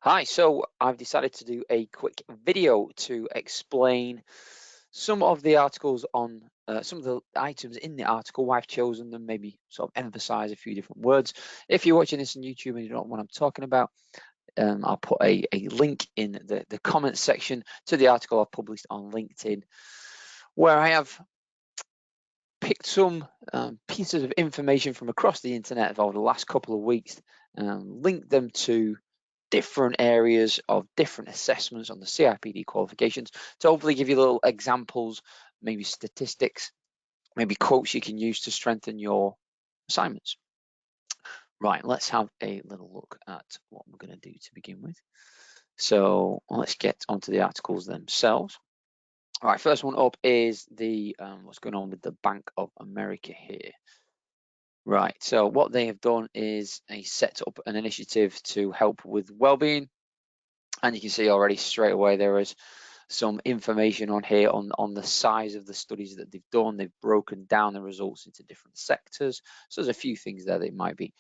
Hi, so I've decided to do a quick video to explain some of the articles on some of the items in the article, why I've chosen them, maybe sort of emphasize a few different words. If you're watching this on YouTube and you don't know what I'm talking about, I'll put a link in the comments section to the article I've published on LinkedIn, where I have picked some pieces of information from across the internet over the last couple of weeks, linked them to different areas of different assessments on the CIPD qualifications to hopefully give you little examples, maybe statistics, maybe quotes you can use to strengthen your assignments. Right, let's have a little look at what we're going to do to begin with. So let's get onto the articles themselves. All right, first one up is the what's going on with the Bank of America here. Right, so what they have done is they set up an initiative to help with well-being, and you can see already straight away there is some information on here on the size of the studies that they've done. They've broken down the results into different sectors, so there's a few things there they might be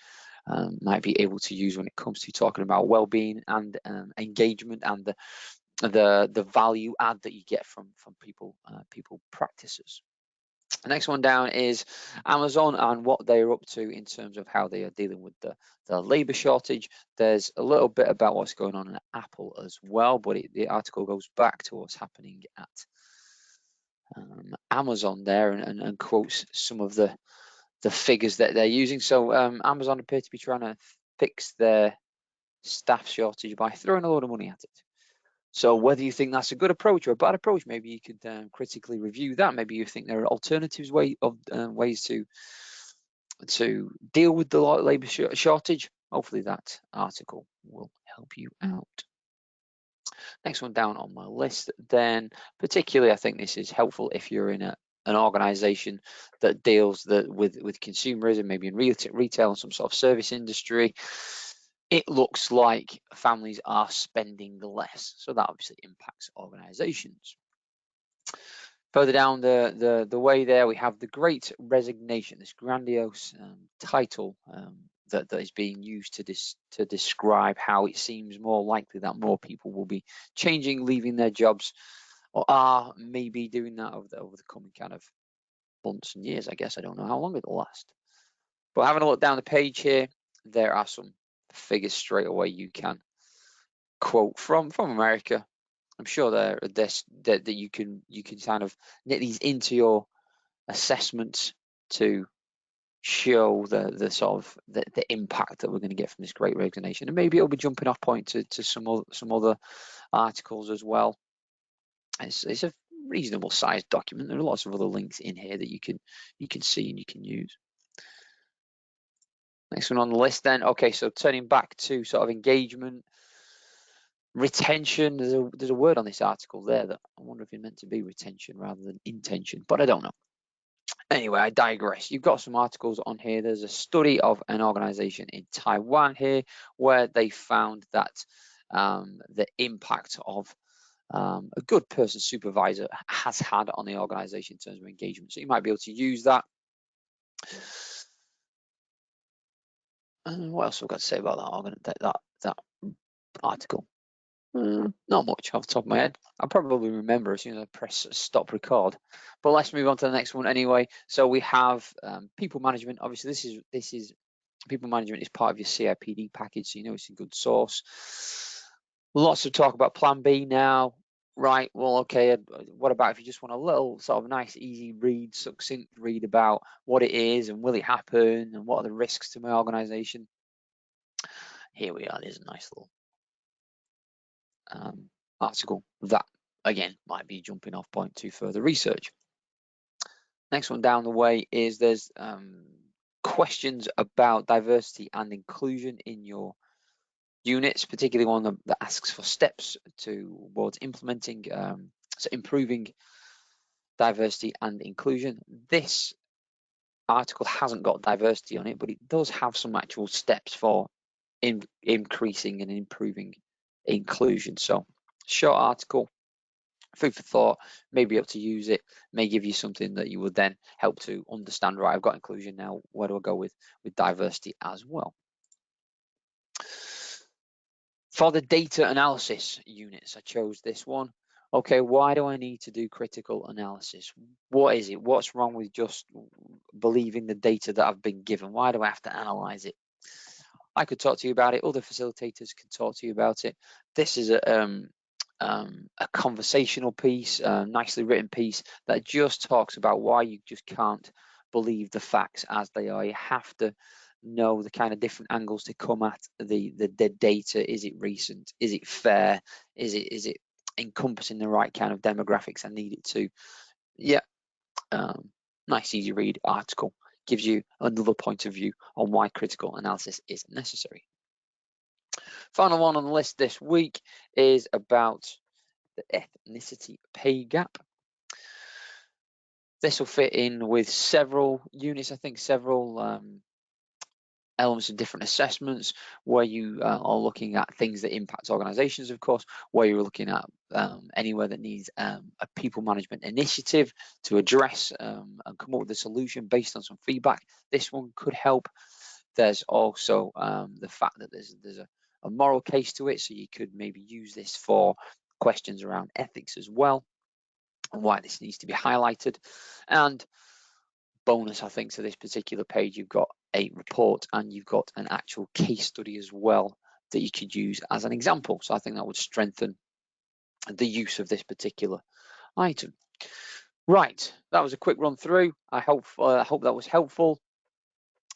able to use when it comes to talking about well-being and engagement and the value add that you get from people practices. The next one down is Amazon and what they're up to in terms of how they are dealing with the labor shortage. There's a little bit about what's going on at Apple as well, but the article goes back to what's happening at Amazon there and quotes some of the figures that they're using. So Amazon appear to be trying to fix their staff shortage by throwing a lot of money at it. So whether you think that's a good approach or a bad approach, maybe you could critically review that. Maybe you think there are alternatives ways to deal with the labour shortage. Hopefully that article will help you out. Next one down on my list, then particularly I think this is helpful if you're in an organisation that deals with consumerism, maybe in retail and some sort of service industry. It looks like families are spending less, so that obviously impacts organizations. Further down the way there, we have the Great Resignation, this grandiose title that is being used to describe how it seems more likely that more people will be changing, leaving their jobs, or are maybe doing that over the coming kind of months and years. I guess I don't know how long it'll last. But having a look down the page here, there are some figures straight away you can quote from America. I'm sure that you can kind of knit these into your assessments to show the sort of the impact that we're going to get from this Great Resignation, and maybe it'll be jumping off point to some other articles as well. It's a reasonable sized document. There are lots of other links in here that you can see and you can use. Next one on the list then. Okay, so turning back to sort of engagement, retention. There's a word on this article there that I wonder if it meant to be retention rather than intention, but I don't know. Anyway, I digress. You've got some articles on here. There's a study of an organization in Taiwan here where they found that the impact of a good person supervisor has had on the organization in terms of engagement. So you might be able to use that. And what else have I got to say about that article? Not much off the top of my head. I'll probably remember as soon as I press stop record. But let's move on to the next one anyway. So we have people management. Obviously, this is people management is part of your CIPD package, so you know it's a good source. Lots of talk about Plan B now. Right, well, okay, what about if you just want a little sort of nice, easy read, succinct read about what it is and will it happen and what are the risks to my organization? Here we are. There's a nice little article that again might be jumping off point to further research. Next one down the way is there's questions about diversity and inclusion in your units, particularly one that asks for steps towards implementing so improving diversity and inclusion. This article hasn't got diversity on it, but it does have some actual steps for increasing and improving inclusion. So short article, food for thought, may be able to use it, may give you something that you would then help to understand, right, I've got inclusion now, where do I go with diversity as well? For the data analysis units, I chose this one. Okay, why do I need to do critical analysis? What is it? What's wrong with just believing the data that I've been given? Why do I have to analyze it? I could talk to you about it. Other facilitators can talk to you about it. This is a conversational piece, a nicely written piece that just talks about why you just can't believe the facts as they are. You have to know the kind of different angles to come at the data. Is it recent? Is it fair? Is it encompassing the right kind of demographics I need it to? Yeah, nice easy read article. Gives you another point of view on why critical analysis is necessary. Final one on the list this week is about the ethnicity pay gap. This will fit in with several units, I think several elements of different assessments where you are looking at things that impact organizations, of course, where you're looking at anywhere that needs a people management initiative to address and come up with a solution based on some feedback. This one could help. There's also the fact that there's a moral case to it, so you could maybe use this for questions around ethics as well, and why this needs to be highlighted. And bonus, I think, to this particular page, you've got a report and you've got an actual case study as well that you could use as an example. So I think that would strengthen the use of this particular item. Right, that was a quick run through. I hope that was helpful.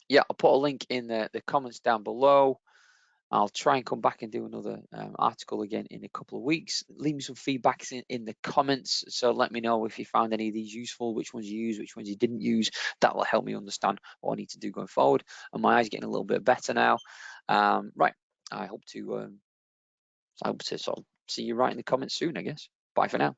Yeah, I'll put a link in the comments down below. I'll try and come back and do another article again in a couple of weeks. Leave me some feedback in the comments. So let me know if you found any of these useful, which ones you used, which ones you didn't use. That will help me understand what I need to do going forward. And my eyes getting a little bit better now. Right, I hope to sort of see you right in the comments soon, I guess. Bye for now.